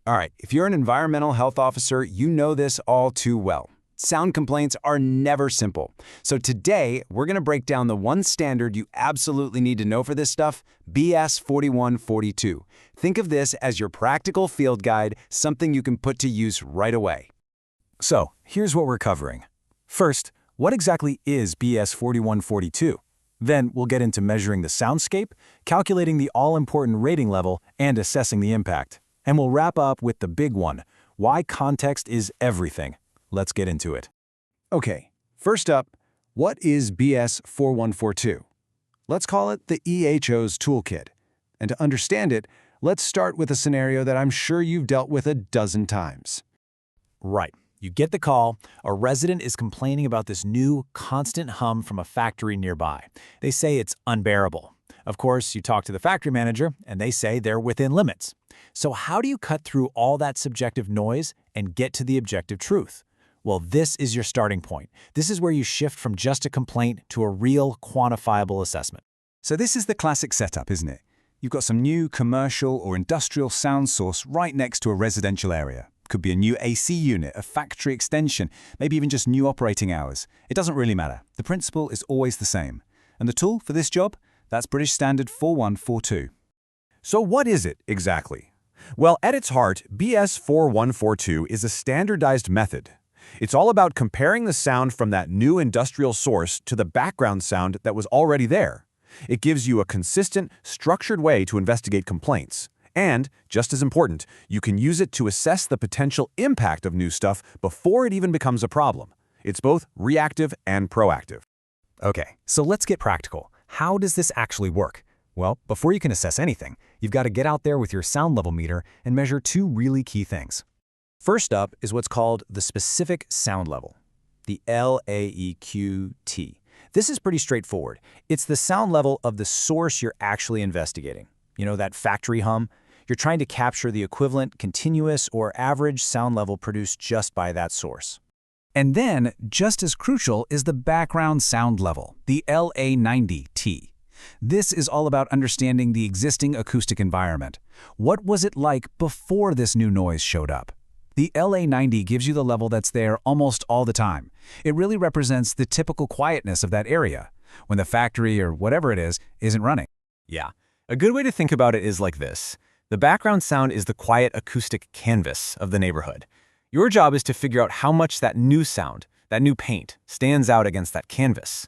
All right, if you're an environmental health officer, you know this all too well. Sound complaints are never simple. So today, we're going to break down the one standard you absolutely need to know for this stuff, BS 4142. Think of this as your practical field guide, something you can put to use right away. So, here's what we're covering. First, what exactly is BS 4142? Then we'll get into measuring the soundscape, calculating the all-important rating level, and assessing the impact. And we'll wrap up with the big one, why context is everything. Let's get into it. Okay, first up, what is BS 4142? Let's call it the EHOs toolkit. And to understand it, let's start with a scenario that I'm sure you've dealt with a dozen times. Right. You get the call, a resident is complaining about this new, constant hum from a factory nearby. They say it's unbearable. Of course, you talk to the factory manager, and they say they're within limits. So how do you cut through all that subjective noise and get to the objective truth? Well, this is your starting point. This is where you shift from just a complaint to a real, quantifiable assessment. So this is the classic setup, isn't it? You've got some new commercial or industrial sound source right next to a residential area. Could be a new AC unit, a factory extension, maybe even just new operating hours. It doesn't really matter. The principle is always the same. And the tool for this job? That's British Standard 4142. So what is it exactly? Well, at its heart, BS 4142 is a standardized method. It's all about comparing the sound from that new industrial source to the background sound that was already there. It gives you a consistent, structured way to investigate complaints. And, just as important, you can use it to assess the potential impact of new stuff before it even becomes a problem. It's both reactive and proactive. Okay, so let's get practical. How does this actually work? Well, before you can assess anything, you've got to get out there with your sound level meter and measure two really key things. First up is what's called the specific sound level, the LAEQ T. This is pretty straightforward. It's the sound level of the source you're actually investigating. You know, that factory hum? You're trying to capture the equivalent continuous or average sound level produced just by that source. And then, just as crucial is the background sound level, the LA90 T. This is all about understanding the existing acoustic environment. What was it like before this new noise showed up? The LA90 gives you the level that's there almost all the time. It really represents the typical quietness of that area, when the factory or whatever it is isn't running. Yeah. A good way to think about it is like this. The background sound is the quiet acoustic canvas of the neighborhood. Your job is to figure out how much that new sound, that new paint, stands out against that canvas.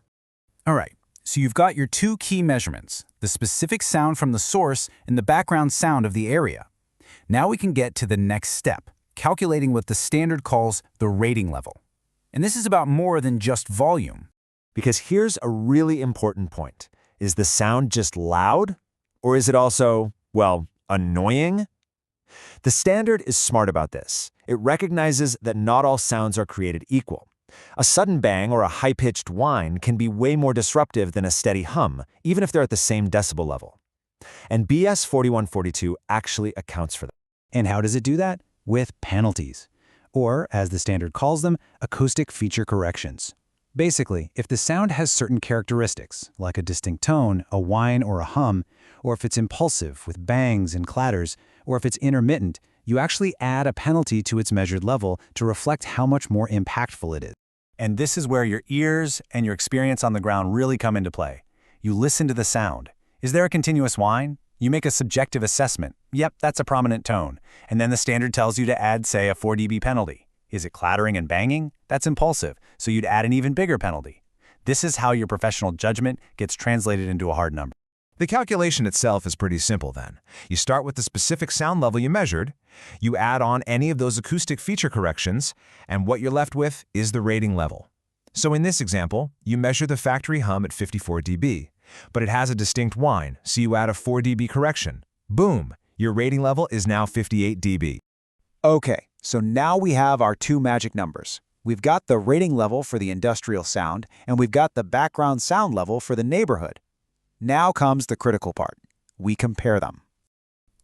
All right, so you've got your two key measurements, the specific sound from the source and the background sound of the area. Now we can get to the next step, calculating what the standard calls the rating level. And this is about more than just volume. Because here's a really important point. Is the sound just loud? Or is it also, well, annoying? The standard is smart about this. It recognizes that not all sounds are created equal. A sudden bang or a high-pitched whine can be way more disruptive than a steady hum, even if they're at the same decibel level. And BS 4142 actually accounts for that. And how does it do that? With penalties, or, as the standard calls them, acoustic feature corrections. Basically, if the sound has certain characteristics, like a distinct tone, a whine or a hum, or if it's impulsive with bangs and clatters, or if it's intermittent, you actually add a penalty to its measured level to reflect how much more impactful it is. And this is where your ears and your experience on the ground really come into play. You listen to the sound. Is there a continuous whine? You make a subjective assessment. Yep, that's a prominent tone. And then the standard tells you to add, say, a 4 dB penalty. Is it clattering and banging? That's impulsive, so you'd add an even bigger penalty. This is how your professional judgment gets translated into a hard number. The calculation itself is pretty simple then. You start with the specific sound level you measured, you add on any of those acoustic feature corrections, and what you're left with is the rating level. So in this example, you measure the factory hum at 54 dB, but it has a distinct whine, so you add a 4 dB correction. Boom! Your rating level is now 58 dB. Okay, so now we have our two magic numbers. We've got the rating level for the industrial sound, and we've got the background sound level for the neighborhood. Now comes the critical part. We compare them.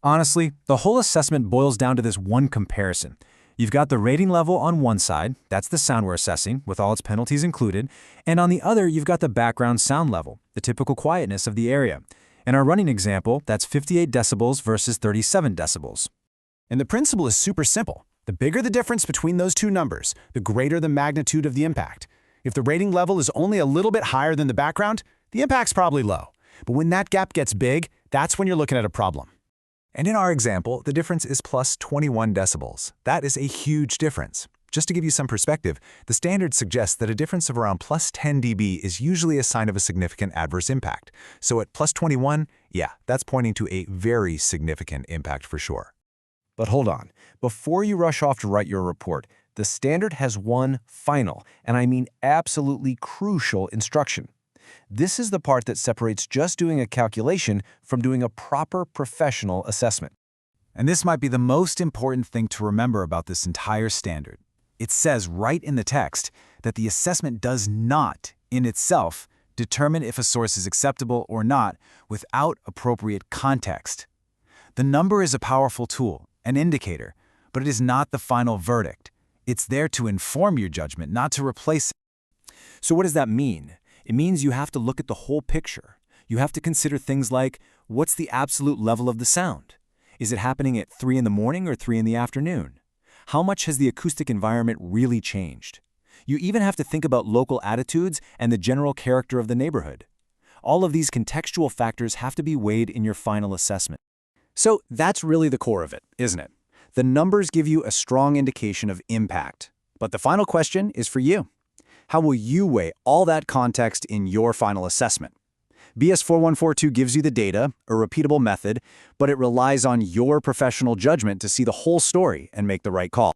Honestly, the whole assessment boils down to this one comparison. You've got the rating level on one side, that's the sound we're assessing, with all its penalties included, and on the other, you've got the background sound level, the typical quietness of the area. In our running example, that's 58 decibels versus 37 decibels. And the principle is super simple. The bigger the difference between those two numbers, the greater the magnitude of the impact. If the rating level is only a little bit higher than the background, the impact's probably low. But when that gap gets big, that's when you're looking at a problem. And in our example, the difference is plus 21 decibels. That is a huge difference. Just to give you some perspective, the standard suggests that a difference of around plus 10 dB is usually a sign of a significant adverse impact. So at plus 21, yeah, that's pointing to a very significant impact for sure. But hold on. Before you rush off to write your report, the standard has one final, and I mean absolutely crucial instruction. This is the part that separates just doing a calculation from doing a proper professional assessment. And this might be the most important thing to remember about this entire standard. It says right in the text that the assessment does not, in itself, determine if a source is acceptable or not without appropriate context. The number is a powerful tool, an indicator, but it is not the final verdict. It's there to inform your judgment, not to replace it. So what does that mean? It means you have to look at the whole picture. You have to consider things like, what's the absolute level of the sound? Is it happening at 3 in the morning or 3 in the afternoon? How much has the acoustic environment really changed? You even have to think about local attitudes and the general character of the neighborhood. All of these contextual factors have to be weighed in your final assessment. So that's really the core of it, isn't it? The numbers give you a strong indication of impact. But the final question is for you. How will you weigh all that context in your final assessment? BS 4142 gives you the data, a repeatable method, but it relies on your professional judgment to see the whole story and make the right call.